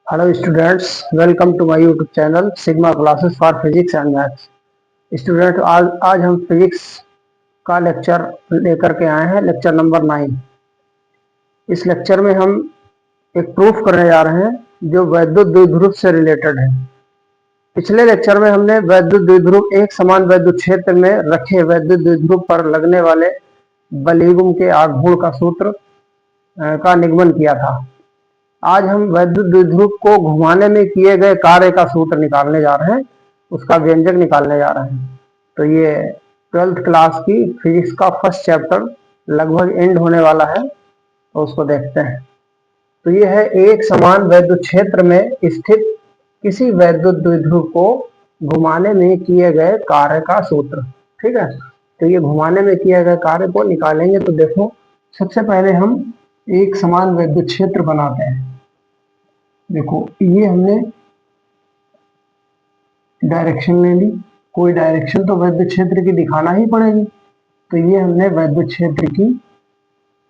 Hello students, welcome to my YouTube channel Sigma Classes for physics and maths. Student आज हम physics का lecture लेकर के आए हैं, लेक्चर नंबर 9। इस लेक्चर में हम एक प्रूफ करने जा रहे हैं जो वैद्युत द्विध्रुव से रिलेटेड है। पिछले लेक्चर में हमने वैद्युत द्विध्रुव एक समान वैद्युत क्षेत्र में रखे वैद्युत द्विध्रुव पर लगने वाले बलयुग्म के आघूर्ण का सूत्र का निगमन किया था। आज हम वैद्युत द्विध्रुव को घुमाने में किए गए कार्य का सूत्र निकालने जा रहे हैं, उसका व्यंजक निकालने जा रहे हैं। तो ये 12th क्लास की फिजिक्स का फर्स्ट चैप्टर लगभग एंड होने वाला है, तो उसको देखते हैं। तो ये है एक समान वैद्युत क्षेत्र में स्थित किसी वैद्युत द्विध्रुव को घुमाने में किए गए कार्य का सूत्र। ठीक है, तो ये घुमाने में किए गए कार्य को निकालेंगे। तो देखो, सबसे पहले हम एक समान वैद्युत क्षेत्र बनाते हैं। देखो, ये हमने डायरेक्शन ले ली, कोई डायरेक्शन तो वैद्युत क्षेत्र की दिखाना ही पड़ेगी। तो ये हमने वैद्युत क्षेत्र की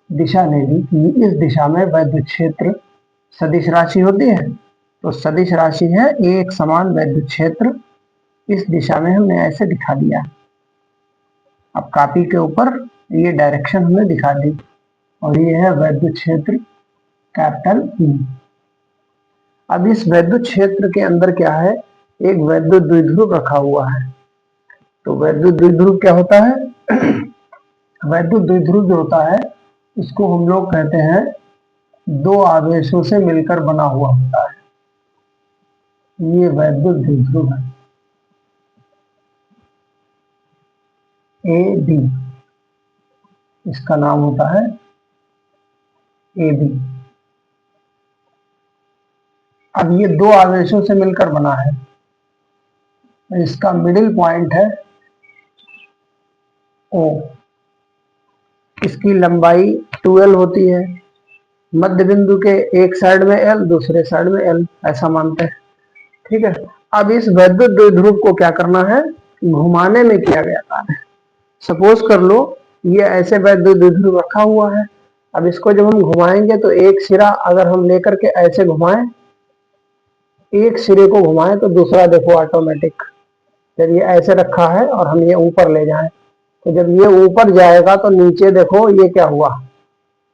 दिशा ले ली कि इस दिशा में वैद्युत क्षेत्र सदिश राशि होती है, तो सदिश राशि है एक समान वैद्युत क्षेत्र। इस दिशा में हमने ऐसे दिखा दिया। अब कॉपी के ऊपर ये डायरेक्शन हमने दिखा दी और ये है वैद्युत क्षेत्र कैपिटल ई। अब इस वैद्युत क्षेत्र के अंदर क्या है, एक वैद्युत द्विध्रुव रखा हुआ है। तो वैद्युत द्विध्रुव क्या होता है? वैद्युत द्विध्रुव जो होता है उसको हम लोग कहते हैं दो आवेशों से मिलकर बना हुआ होता है। ये वैद्युत द्विध्रुव है ए बी, इसका नाम होता है ए बी। अब ये दो आवेशों से मिलकर बना है, इसका मिडिल पॉइंट है ओ, इसकी लंबाई 12 होती है, मध्य बिंदु के एक साइड में L, दूसरे साइड में L, ऐसा मानते हैं। ठीक है, अब इस वैद्युत द्विध्रुव को क्या करना है, घुमाने में किया गया कार्य। सपोज कर लो ये ऐसे वैद्युत द्विध्रुव रखा हुआ है। अब इसको जब हम घुमाएंगे तो एक सिरा अगर हम लेकर के ऐसे घुमाएं, एक सिरे को घुमाएं तो दूसरा देखो ऑटोमेटिक, जब ये ऐसे रखा है और हम ये ऊपर ले जाएं तो जब ये ऊपर जाएगा तो नीचे देखो ये क्या हुआ,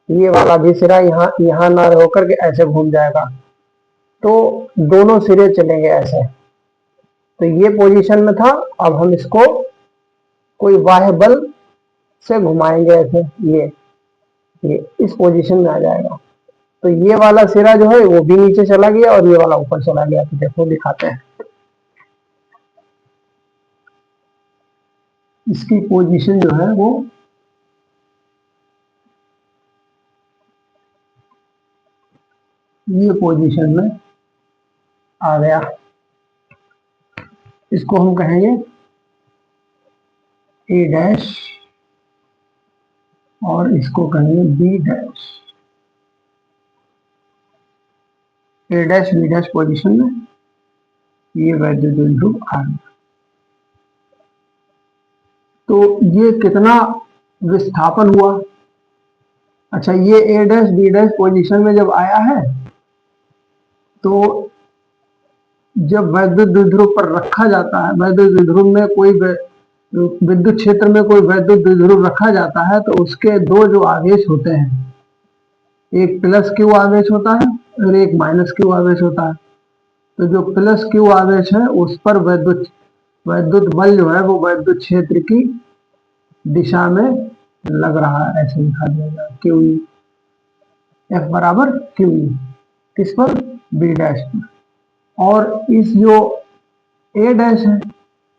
ये वाला भी सिरा यहाँ ना होकर के ऐसे घूम जाएगा, तो दोनों सिरे चलेंगे ऐसे। तो ये पोजीशन में था, अब हम इसको कोई बाह्य बल से घुमाएंगे ऐसे, ये इस पोजीशन में आ जाएगा। तो ये वाला सिरा जो है वो भी नीचे चला गया और ये वाला ऊपर चला गया। तो देखो दिखाते हैं, इसकी पोजीशन जो है वो ये पोजीशन में आ गया। इसको हम कहेंगे ए डैश और इसको कहेंगे बी डैश। ए डैश बी डैश पोजीशन में ये वैद्युत द्विध्रुव आ गया। तो ये कितना विस्थापन हुआ? अच्छा, ये ए डैश बी डैश पोजीशन में जब आया है तो जब वैद्युत द्विध्रुव पर रखा जाता है, वैद्युत द्विध्रुव में कोई विद्युत क्षेत्र में कोई वैद्युत द्विध्रुव रखा जाता है तो उसके दो जो आवेश होते हैं, एक प्लस क्यू आवेश होता है और एक माइनस क्यू आवेश होता है। तो जो प्लस क्यू आवेश है उस पर वैद्युत बल जो है वो वैद्युत क्षेत्र की दिशा में लग रहा है, ऐसे लिखा जाएगा क्यू ई, एफ बराबर क्यू ई, किस पर? बी डैश पर। और इस जो ए डैश है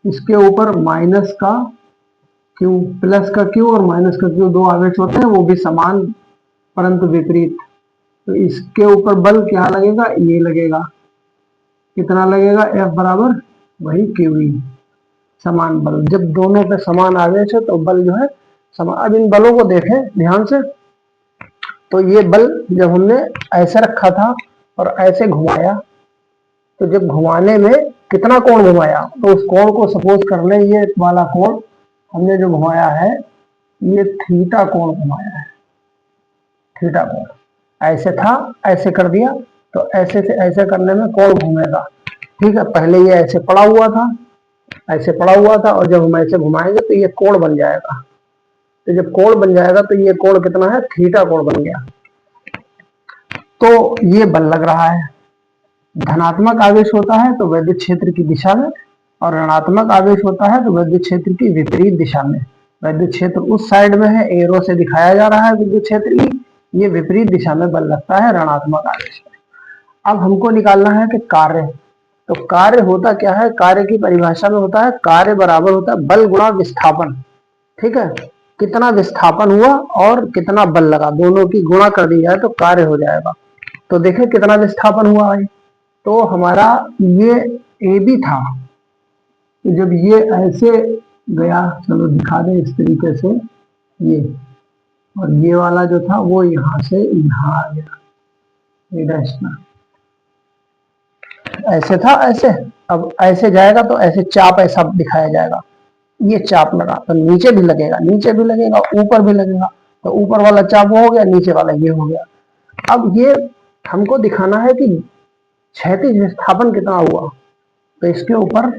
इसके ऊपर माइनस का क्यू, प्लस का क्यू और माइनस का क्यू दो आवेश होते हैं, वो भी समान परंतु विपरीत। तो इसके ऊपर बल क्या लगेगा, ये लगेगा। कितना लगेगा? एफ बराबर वही क्यू ई, समान बल। जब दोनों पे समान आवेश है तो बल जो है समान। अब इन बलों को देखें ध्यान से। तो ये बल जब हमने ऐसे रखा था और ऐसे घुमाया, तो जब घुमाने में कितना कोण घुमाया, तो उस कोण को सपोज कर ले, ये वाला कोण हमने जो घुमाया है ये थीटा कोण घुमाया है। थीटा कोण ऐसे था, ऐसे कर दिया तो ऐसे से ऐसे करने में कोण घूमेगा। ठीक है, पहले ये ऐसे पड़ा हुआ था, ऐसे पड़ा हुआ था, और जब हम ऐसे घुमाएंगे तो ये कोण बन जाएगा। तो जब कोण बन जाएगा तो ये कोण कितना है, थीटा कोण बन गया। तो ये बल लग रहा है। धनात्मक आवेश होता है तो विद्युत क्षेत्र की दिशा में, और ऋणात्मक आवेश होता है तो विद्युत क्षेत्र की विपरीत दिशा में। विद्युत क्षेत्र उस साइड में है, एरो से दिखाया जा रहा है विद्युत क्षेत्र की, ये विपरीत दिशा में बल लगता है ऋणात्मक आवेश में। अब हमको निकालना है कि कार्य, तो कार्य होता क्या है, कार्य की परिभाषा में होता है कार्य बराबर होता है बल गुणा विस्थापन। ठीक है, कितना विस्थापन हुआ और कितना बल लगा, दोनों की गुणा कर दी जाए तो कार्य हो जाएगा। तो देखें कितना विस्थापन हुआ है, तो हमारा ये ए बी था, जब ये ऐसे गया, चलो दिखा दें इस तरीके से, ये और ये वाला जो था वो यहां से यहां आ गया, ये डैश ना ऐसे था, ऐसे अब ऐसे जाएगा तो ऐसे चाप ऐसा दिखाया जाएगा, ये चाप लगा तो नीचे भी लगेगा, नीचे भी लगेगा, ऊपर भी लगेगा, तो ऊपर वाला चाप वो हो गया, नीचे वाला ये हो गया। अब ये हमको दिखाना है कि क्षैतिज विस्थापन कितना हुआ, तो इसके ऊपर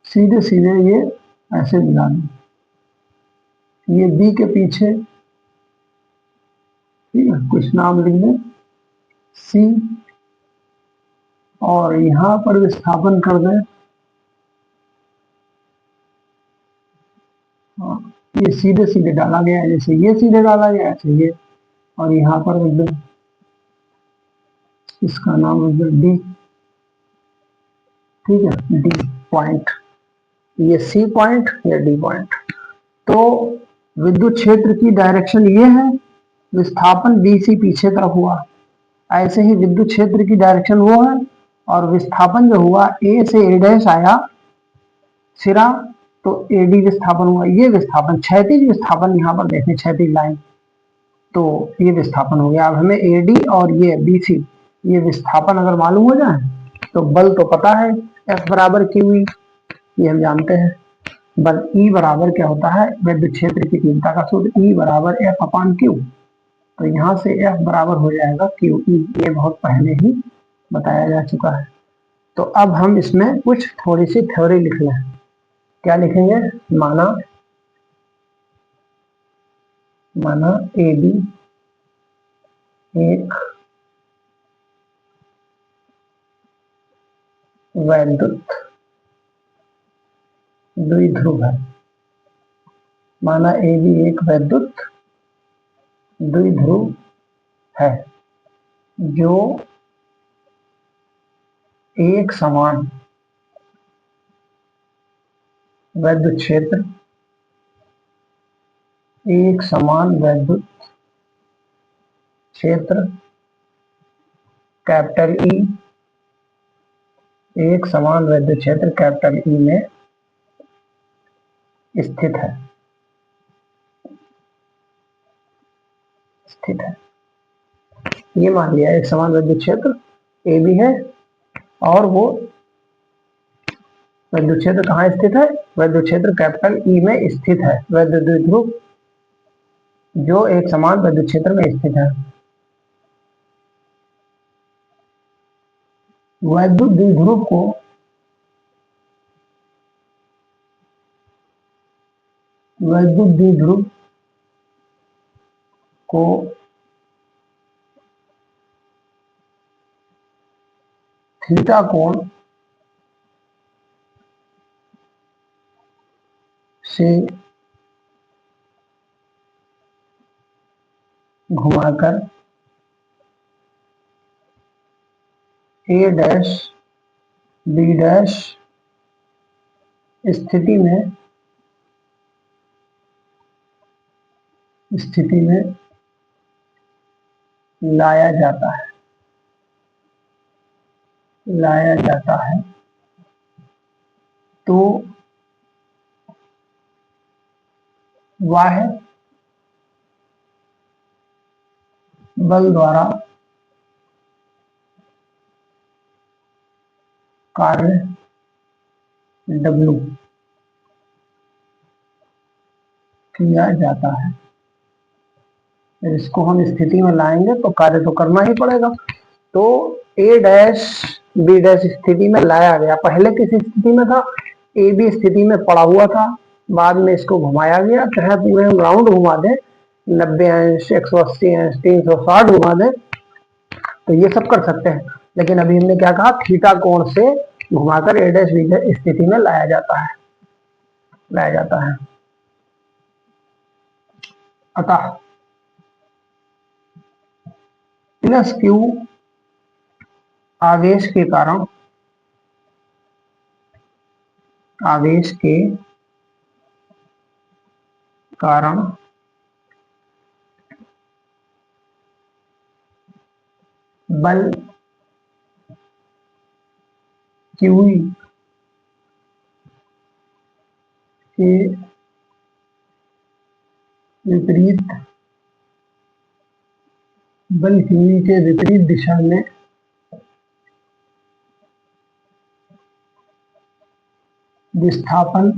सीधे सीधे ये ऐसे मिला दें, ये बी के पीछे, ठीक है, कुछ नाम लिख दें सी, और यहां पर विस्थापन कर दें, ये सीधे सीधे डाला गया, जैसे ये सीधे डाला गया ऐसे ये, और यहाँ पर एकदम इसका नाम एकदम डी, ठीक है, डी पॉइंट, ये सी पॉइंट, ये डी पॉइंट। तो विद्युत क्षेत्र की डायरेक्शन ये है, विस्थापन बी सी पीछे तरफ हुआ, ऐसे ही विद्युत क्षेत्र की डायरेक्शन वो है, और विस्थापन जो हुआ ए से ए डैश आया सिरा, तो एडी विस्थापन हुआ, ये विस्थापन क्षैतिज विस्थापन यहाँ पर देखें, क्षैतिज लाइन, तो ये विस्थापन हो गया। अब हमें एडी और ये बीसी, ये विस्थापन अगर मालूम हो जाए तो बल तो पता है, एफ बराबर क्यू ई, ये हम जानते हैं। बल ई बराबर क्या होता है, विद्युत क्षेत्र की तीव्रता का सूत्र ई बराबर एफ अपान क्यू, तो यहाँ से एफ बराबर हो जाएगा क्यू ई, ये बहुत पहले ही बताया जा चुका है। तो अब हम इसमें कुछ थोड़ी सी थ्योरी लिख लें। क्या लिखेंगे, माना ए बी एक वैद्युत द्विध्रुव है, माना ए बी एक वैद्युत द्विध्रुव है जो एक समान वैद्युत क्षेत्र, एक समान वैद्युत क्षेत्र कैपिटल ई, एक समान वैद्युत क्षेत्र कैपिटल ई में स्थित है, स्थित है। ये मान लिया एक समान वैद्युत क्षेत्र ए बी है, और वो वैद्युत क्षेत्र कहाँ स्थित है, वैद्युत क्षेत्र कैपिटल ई में स्थित है, वैद्युत द्विध्रुव जो एक समान वैद्युत क्षेत्र में स्थित है। वैद्युत द्विध्रुव को वैद्युत द्विध्रुव को थीटा कोण से घुमाकर ए डैश बी डैश स्थिति में लाया जाता है, तो वह बल द्वारा कार्य W किया जाता है। इसको हम स्थिति में लाएंगे तो कार्य तो करना ही पड़ेगा, तो ए डैश बी डैश स्थिति में लाया गया। पहले किस स्थिति में था? ए बी स्थिति में पड़ा हुआ था, बाद में इसको घुमाया गया। चाहे पूरे हम राउंड घुमा दें, 90 अंश, 180 अंश, 360 घुमा दें, तो ये सब कर सकते हैं। लेकिन अभी हमने क्या कहा, थीटा कोण से घुमाकर ए डैश बी डैश स्थिति में लाया जाता है। अतः प्लस क्यू आवेश के कारण बल क्यूई के विपरीत दिशा में विस्थापन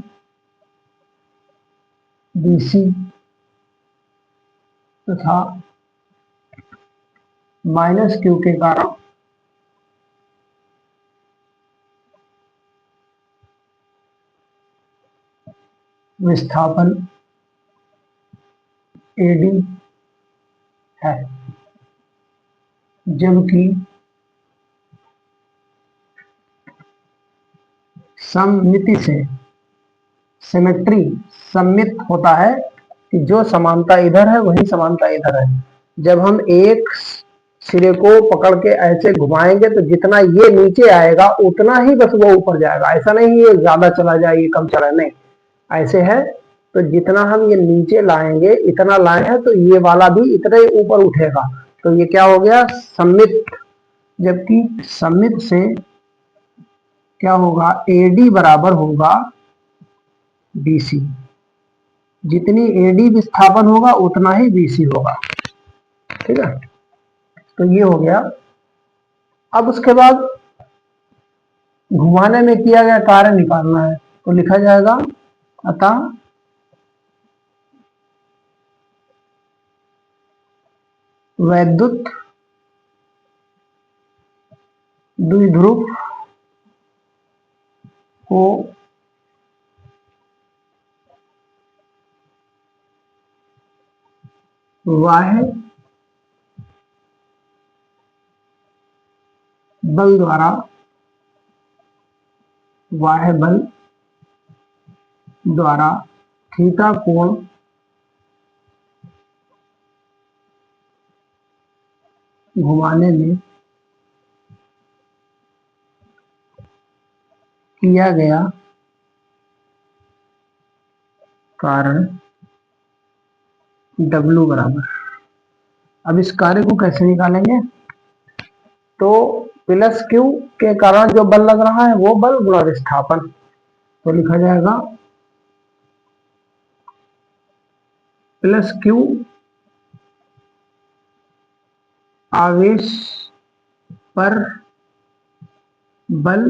BC तथा माइनस क्यू के कारण विस्थापन AD है, जबकि सममिति से सम्मित होता है कि जो समानता इधर है वही समानता इधर है। जब हम एक सिरे को पकड़ के ऐसे घुमाएंगे तो जितना ये नीचे आएगा उतना ही बस वो ऊपर जाएगा। ऐसा नहीं ये ज्यादा चला जाए, ये कम चला, नहीं, ऐसे है। तो जितना हम ये नीचे लाएंगे, इतना लाए हैं तो ये वाला भी इतना ही ऊपर उठेगा। तो ये क्या हो गया, सम्मित। जबकि सम्मित से क्या होगा, AD बराबर होगा BC। जितनी AD विस्थापन होगा उतना ही BC होगा। ठीक है, तो ये हो गया। अब उसके बाद घुमाने में किया गया कार्य निकालना है, तो लिखा जाएगा अतः वैद्युत द्विध्रुव को बाह्य बल द्वारा थीटा कोण घुमाने में किया गया कारण W बराबर। अब इस कार्य को कैसे निकालेंगे, तो प्लस क्यू के कारण जो बल लग रहा है वो बल गुणा विस्थापन, तो लिखा जाएगा प्लस क्यू आवेश पर बल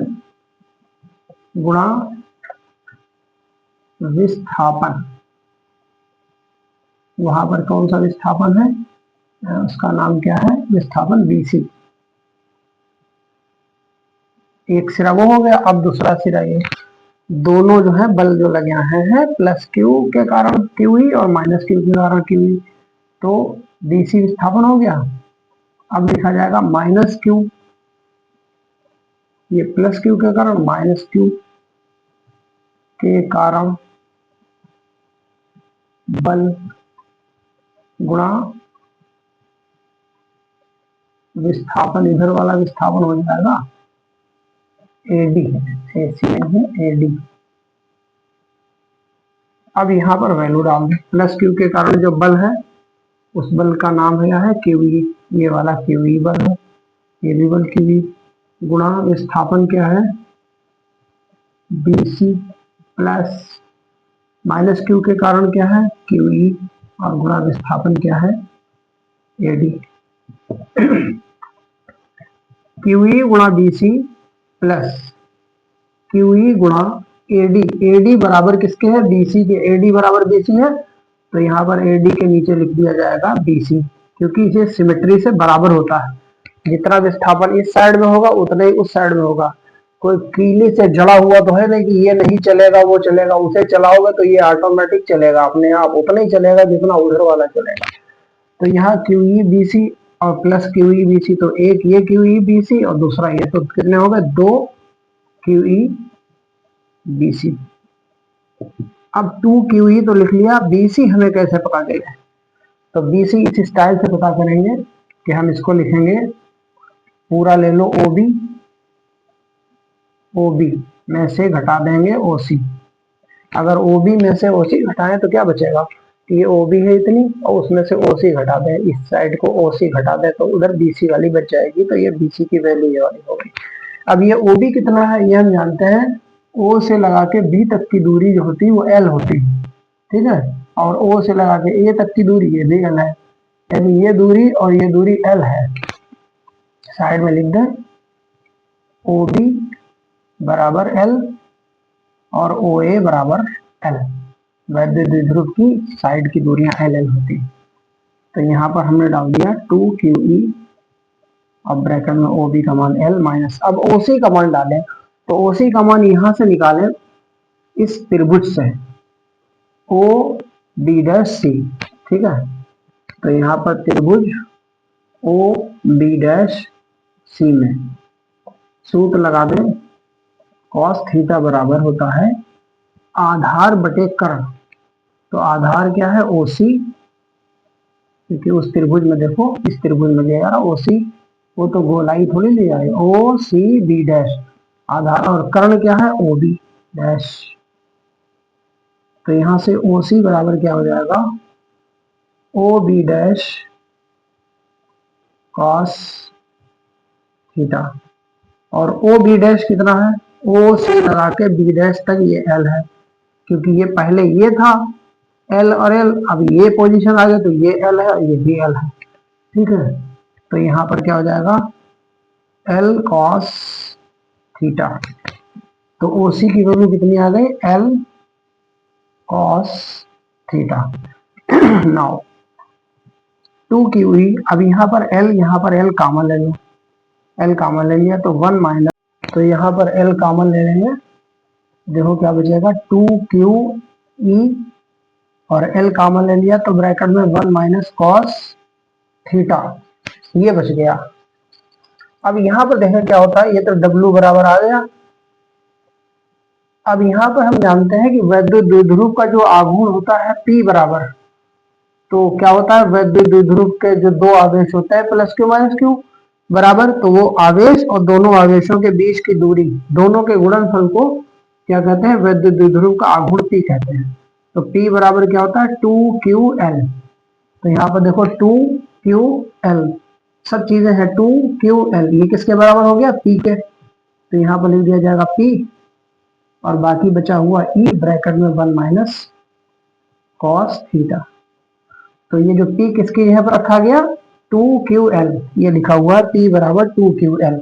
गुणा विस्थापन। वहां पर कौन सा विस्थापन है, उसका नाम क्या है, विस्थापन BC। एक सिरा वो हो गया। अब दूसरा सिरा ये दोनों जो है बल जो लगे हैं प्लस क्यू के कारण QE और माइनस क्यू के कारण QE, तो BC विस्थापन हो गया। अब लिखा जाएगा माइनस क्यू, ये प्लस क्यू के कारण माइनस क्यू के कारण बल गुणा विस्थापन, इधर वाला विस्थापन हो जाएगा AD, AC है AD। अब यहाँ पर वैल्यू डाल दें, प्लस क्यू के कारण जो बल है उस बल का नाम है QE, ये वाला QE बल है, ये भी बल QE, गुणा विस्थापन क्या है BC, प्लस माइनस क्यू के कारण क्या है QE, और गुणा विस्थापन क्या है AD। QE गुणा BC प्लस QE गुणा AD। AD बराबर किसके है, BC के। AD बराबर BC है, तो यहाँ पर AD के नीचे लिख दिया जाएगा BC, क्योंकि इसे सिमेट्री से बराबर होता है। जितना विस्थापन इस साइड में होगा उतना ही उस साइड में होगा। कोई कीली से जड़ा हुआ तो है नहीं कि ये नहीं चलेगा वो चलेगा, उसे चलाओगे तो ये ऑटोमेटिक चलेगा अपने आप, उतना ही चलेगा जितना उधर वाला चलेगा। तो यहाँ क्यू ई बी सी और plus Q E B C, तो एक ये क्यू ई बी सी और दूसरा ये, तो कितने हो गए 2 क्यू ई बी सी। अब 2 क्यू ई तो लिख लिया, बी सी हमें कैसे पता चले, तो बी सी इस स्टाइल से पता करेंगे कि हम इसको लिखेंगे, पूरा ले लो ओ बी, ओ बी में से घटा देंगे ओ सी। अगर ओ बी में से ओ सी घटाएं तो क्या बचेगा, ये ओ बी है इतनी और उसमें से ओ सी घटा दें, इस साइड को ओ सी घटा दें तो उधर बी सी वाली बच जाएगी, तो ये बी सी की वैल्यू ये वाली हो गई। अब ये ओ बी कितना है ये हम जानते हैं, ओ से लगा के बी तक की दूरी जो होती है वो एल होती है, ठीक है, और ओ से लगा के ए तक की दूरी ये भी एल है, यानी ये दूरी और ये दूरी एल है। साइड में लिख दें ओ बी बराबर एल और ओ ए बराबर एल, वैद्युत द्विध्रुव की साइड की दूरियां एल एल होती है। तो यहाँ पर हमने डाल दिया 2 क्यू ई, अब ब्रैकेट में ओ बी का मान एल माइनस, अब ओ सी का मान डालें, तो ओ सी का मान यहां से निकालें इस त्रिभुज से ओ बी डैश सी, ठीक है, तो यहाँ पर त्रिभुज ओ बी डैश सी में सूत्र लगा दें, कॉस थीटा बराबर होता है आधार बटे कर्ण, तो आधार क्या है ओ सी, क्योंकि उस त्रिभुज में देखो इस त्रिभुज में गया ओ सी, वो तो गोलाई थोड़ी ले जाए, ओ सी बी डैश आधार, और कर्ण क्या है ओ बी डैश, तो यहां से ओ सी बराबर क्या हो जाएगा O B dash cos theta, और ओ बी डैश कितना है, ओ से लगा के बी डैश तक ये एल है, क्योंकि ये पहले ये था एल और एल, अब ये पोजीशन आ गया तो ये एल है ये भी एल है, ठीक है, तो यहाँ पर क्या हो जाएगा एल कॉस थीटा, तो ओ सी की वैल्यू कितनी आ गई L cos theta. Now 2 Q E, अब यहाँ पर एल कॉमन ले लो, एल कॉमन ले लिया तो 1 माइनस, तो यहाँ पर एल कॉमन ले लेंगे, देखो क्या बचेगा 2 क्यू ई और एल कॉमन ले लिया तो ब्रैकेट में 1 माइनस कॉस थीटा, ये बच गया। अब यहाँ पर देखें क्या होता है, ये तो डब्ल्यू बराबर आ गया। अब यहाँ पर हम जानते हैं कि वैद्युत द्विध्रुव का जो आघूर्ण होता है P बराबर, तो क्या होता है वैद्युत द्विध्रुव के जो दो आवेश होते हैं प्लस क्यू माइनस क्यू बराबर, तो वो आवेश और दोनों आवेशों के बीच की दूरी दोनों के गुणनफल को क्या कहते हैं वैद्युत द्विध्रुव का आघूर्ण P कहते हैं। तो P बराबर क्या होता है 2QL, तो यहाँ पर देखो 2QL सब चीजें हैं 2QL, ये किसके बराबर हो गया P के, तो यहाँ पर लिख दिया जाएगा P और बाकी बचा हुआ E ब्रैकेट में 1 माइनस कॉस थीटा, तो ये जो P किसके यहाँ पर रखा गया 2QL, ये लिखा हुआ है P बराबर 2QL,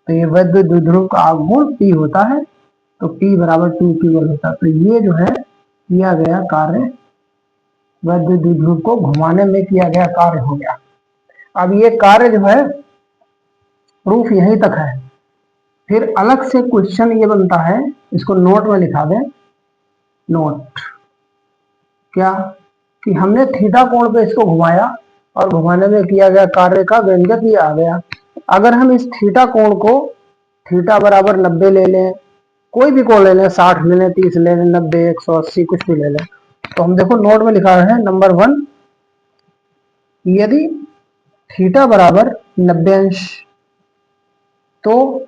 तो ये वैद्युत द्विध्रुव का आघूर्ण P होता है, तो P बराबर 2QL होता है। तो ये जो है किया गया कार्य वैद्युत द्विध्रुव को घुमाने में किया गया कार्य हो गया। अब ये कार्य जो है प्रूफ यहीं तक है, फिर अलग से क्वेश्चन ये बनता है, इसको नोट में लिखा दें, नोट क्या कि हमने थीटा कोण पे इसको घुमाया और घुमाने में किया गया कार्य का व्यंजक ये आ गया। अगर हम इस थीटा कोण को थीटा बराबर 90 ले लें, कोई भी कोण ले लें, 60 ले लें, 30 ले लें, 90, 180 कुछ भी ले लें, तो हम देखो नोट में लिखा है नंबर 1, यदि थीटा बराबर 90 अंश, तो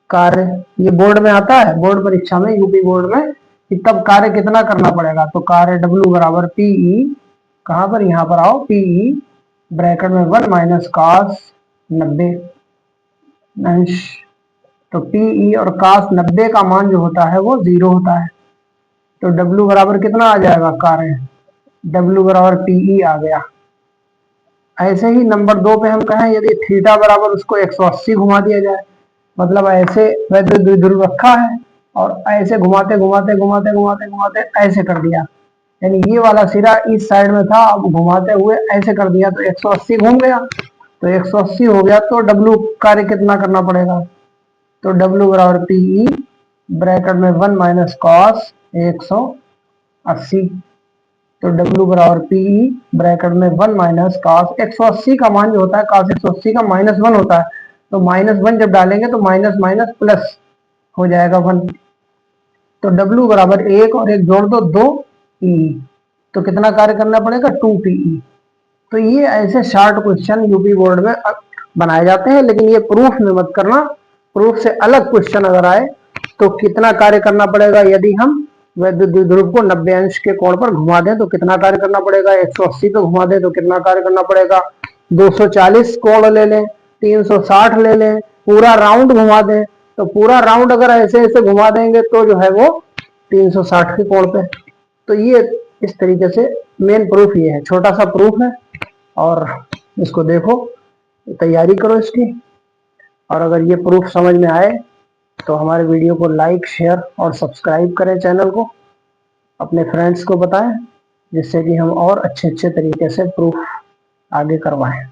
कार्य ये बोर्ड में आता है, बोर्ड परीक्षा में यूपी बोर्ड में, तब कार्य कितना करना पड़ेगा, तो कार्य W बराबर PE, कहां पर यहाँ पर आओ PE ब्रैकेट में 1 माइनस कॉस 90 अंश, तो PE और कॉस 90 का मान जो होता है वो 0 होता है, तो W बराबर कितना आ जाएगा कार्य W बराबर PE आ गया। ऐसे ही नंबर 2 पे हम कहें यदि थीटा बराबर उसको 180 घुमा दिया जाए, मतलब ऐसे वैद्युत द्विध्रुव रखा है और ऐसे घुमाते घुमाते घुमाते घुमाते घुमाते ऐसे कर दिया, यानी ये वाला सिरा इस साइड में था, अब घुमाते हुए ऐसे कर दिया तो 180 घूम गया, तो 180 हो गया, तो W कार्य कितना करना पड़ेगा? तो W बराबर PE ब्रैकेट में 1 माइनस कॉस 180। तो W बराबर PE ब्रैकेट में 1 माइनस कॉस 180 का मान जो होता है कॉस 180 का -1 होता है, तो -1 जब डालेंगे तो माइनस माइनस प्लस हो जाएगा 1। तो W बराबर 1 और 1 जोड़ दो 2 PE, तो कितना कार्य करना पड़ेगा? 2 PE। तो ये ऐसे शॉर्ट क्वेश्चन यूपी बोर्ड में बनाए जाते हैं, लेकिन ये प्रूफ में मत करना। प्रूफ से अलग क्वेश्चन अगर आए तो कितना कार्य करना पड़ेगा, यदि हम वैद्युत द्विध्रुव को 90 अंश के कोण पर घुमा दें तो कितना कार्य करना पड़ेगा, 180 पे घुमा दें तो कितना कार्य करना पड़ेगा, 240 कोण ले लें, 360 ले लें, पूरा राउंड घुमा दें, तो पूरा राउंड अगर ऐसे ऐसे घुमा देंगे तो जो है वो 360 के कोण पे। तो ये इस तरीके से मेन प्रूफ ये है, छोटा सा प्रूफ है, और इसको देखो, तैयारी करो इसकी। और अगर ये प्रूफ समझ में आए तो हमारे वीडियो को लाइक, शेयर और सब्सक्राइब करें, चैनल को अपने फ्रेंड्स को बताएं, जिससे कि हम और अच्छे अच्छे तरीके से प्रूफ आगे करवाएं।